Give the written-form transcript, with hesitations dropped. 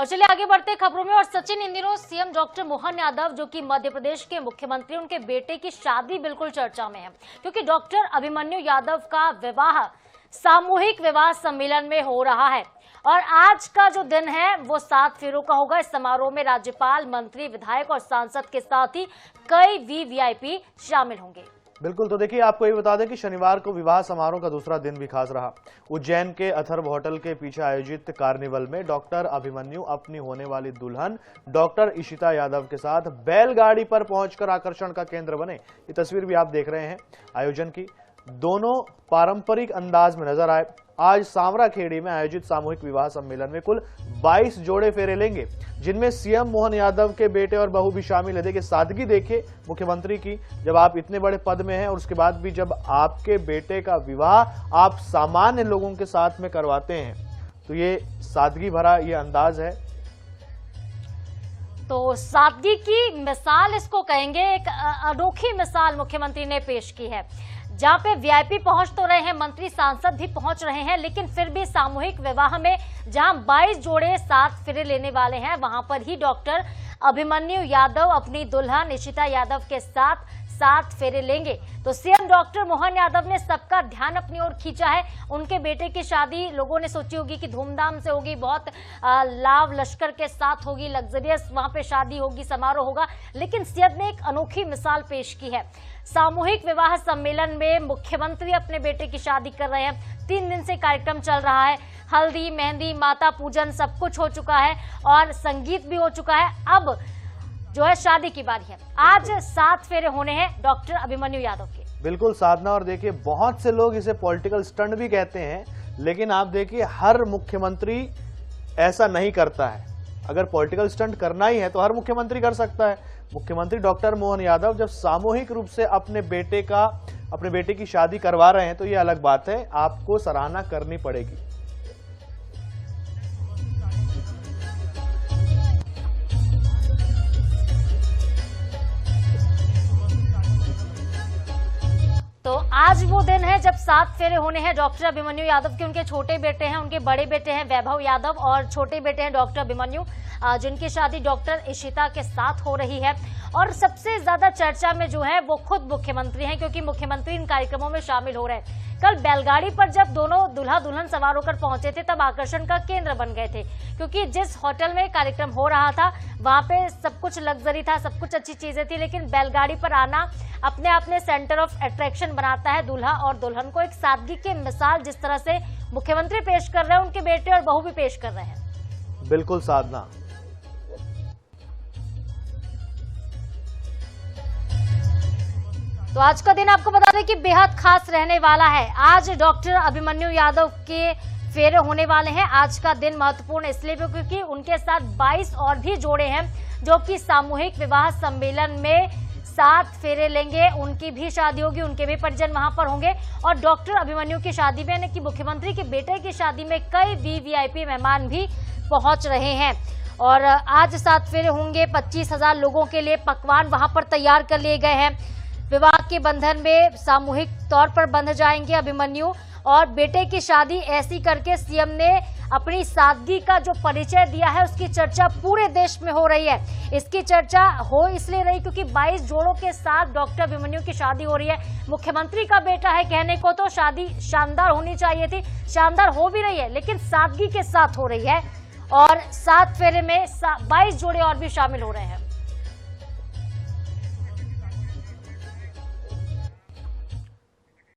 और चलिए आगे बढ़ते खबरों में। और सचिन, इन दिनों सीएम डॉक्टर मोहन यादव जो कि मध्य प्रदेश के मुख्यमंत्री, उनके बेटे की शादी बिल्कुल चर्चा में है, क्योंकि डॉक्टर अभिमन्यु यादव का विवाह सामूहिक विवाह सम्मेलन में हो रहा है। और आज का जो दिन है वो 7 फेरों का होगा। इस समारोह में राज्यपाल, मंत्री, विधायक और सांसद के साथ ही कई वीवीआईपी शामिल होंगे। बिल्कुल। तो देखिए, आपको ये बता दें कि शनिवार को विवाह समारोह का दूसरा दिन भी खास रहा। उज्जैन के अथर्व होटल के पीछे आयोजित कार्निवल में डॉक्टर अभिमन्यु अपनी होने वाली दुल्हन डॉक्टर इशिता यादव के साथ बैलगाड़ी पर पहुंचकर आकर्षण का केंद्र बने। ये तस्वीर भी आप देख रहे हैं आयोजन की। दोनों पारंपरिक अंदाज में नजर आए। आज सांवराखेड़ी में आयोजित सामूहिक विवाह सम्मेलन में कुल 22 जोड़े फेरे लेंगे, जिनमें सीएम मोहन यादव के बेटे और बहू भी शामिल है। देखिए, सादगी देखिए मुख्यमंत्री की, जब आप इतने बड़े पद में हैं और उसके बाद भी जब आपके बेटे का विवाह आप सामान्य लोगों के साथ में करवाते हैं, तो ये सादगी भरा ये अंदाज है। तो सादगी की मिसाल इसको कहेंगे। एक अनोखी मिसाल मुख्यमंत्री ने पेश की है, जहां पे वीआईपी पहुंच तो रहे हैं, मंत्री सांसद भी पहुंच रहे हैं, लेकिन फिर भी सामूहिक विवाह में जहां 22 जोड़े 7 फेरे लेने वाले हैं, वहां पर ही डॉक्टर अभिमन्यु यादव अपनी दुल्हन इशिता यादव के साथ 7 फेरे लेंगे। तो सीएम डॉक्टर मोहन यादव ने सबका ध्यान अपनी ओर खींचा है। उनके बेटे की शादी लोगों ने सोची होगी कि धूमधाम से होगी, बहुत लाव लश्कर के साथ होगी, लग्जरियस वहां पे शादी होगी, समारोह होगा, लेकिन सीएम ने एक अनोखी मिसाल पेश की है। सामूहिक विवाह सम्मेलन में मुख्यमंत्री अपने बेटे की शादी कर रहे हैं। 3 दिन से कार्यक्रम चल रहा है। हल्दी, मेहंदी, माता पूजन सब कुछ हो चुका है और संगीत भी हो चुका है। अब जो है शादी की बारी है। आज 7 फेरे होने हैं डॉक्टर अभिमन्यु यादव के। बिल्कुल साधना। और देखिए, बहुत से लोग इसे पॉलिटिकल स्टंट भी कहते हैं, लेकिन आप देखिए हर मुख्यमंत्री ऐसा नहीं करता है। अगर पॉलिटिकल स्टंट करना ही है तो हर मुख्यमंत्री कर सकता है। मुख्यमंत्री डॉक्टर मोहन यादव जब सामूहिक रूप से अपने बेटे की शादी करवा रहे हैं तो ये अलग बात है, आपको सराहना करनी पड़ेगी। तो आज वो दिन है जब 7 फेरे होने हैं डॉक्टर अभिमन्यु यादव के। उनके छोटे बेटे हैं, उनके बड़े बेटे हैं वैभव यादव और छोटे बेटे हैं डॉक्टर अभिमन्यु, जिनकी शादी डॉक्टर इशिता के साथ हो रही है। और सबसे ज्यादा चर्चा में जो है वो खुद मुख्यमंत्री हैं, क्योंकि मुख्यमंत्री इन कार्यक्रमों में शामिल हो रहे हैं। कल बैलगाड़ी पर जब दोनों दूल्हा दुल्हन सवार होकर पहुंचे थे, तब आकर्षण का केंद्र बन गए थे, क्योंकि जिस होटल में कार्यक्रम हो रहा था वहां पे सब कुछ लग्जरी था, सब कुछ अच्छी चीजें थी, लेकिन बैलगाड़ी पर आना अपने आप में सेंटर ऑफ अट्रैक्शन बनाता है दूल्हा और दुल्हन को। एक सादगी की मिसाल जिस तरह से मुख्यमंत्री पेश कर रहे हैं, उनके बेटे और बहू भी पेश कर रहे हैं। बिल्कुल साधना। तो आज का दिन आपको बता दें कि बेहद खास रहने वाला है। आज डॉक्टर अभिमन्यु यादव के फेरे होने वाले हैं। आज का दिन महत्वपूर्ण इसलिए क्योंकि उनके साथ 22 और भी जोड़े हैं जो कि सामूहिक विवाह सम्मेलन में 7 फेरे लेंगे। उनकी भी शादी होगी, उनके भी परिजन वहां पर होंगे। और डॉक्टर अभिमन्यु की शादी में, यानी कि मुख्यमंत्री के बेटे की शादी में कई वीवीआईपी मेहमान भी पहुंच रहे हैं। और आज 7 फेरे होंगे। 25,000 लोगों के लिए पकवान वहां पर तैयार कर लिए गए हैं। विवाह के बंधन में सामूहिक तौर पर बंध जाएंगे अभिमन्यु। और बेटे की शादी ऐसी करके सीएम ने अपनी सादगी का जो परिचय दिया है, उसकी चर्चा पूरे देश में हो रही है। इसकी चर्चा हो इसलिए रही क्योंकि 22 जोड़ों के साथ डॉक्टर अभिमन्यु की शादी हो रही है। मुख्यमंत्री का बेटा है, कहने को तो शादी शानदार होनी चाहिए थी, शानदार हो भी रही है, लेकिन सादगी के साथ हो रही है। और 7 फेरे में 22 जोड़े और भी शामिल हो रहे हैं।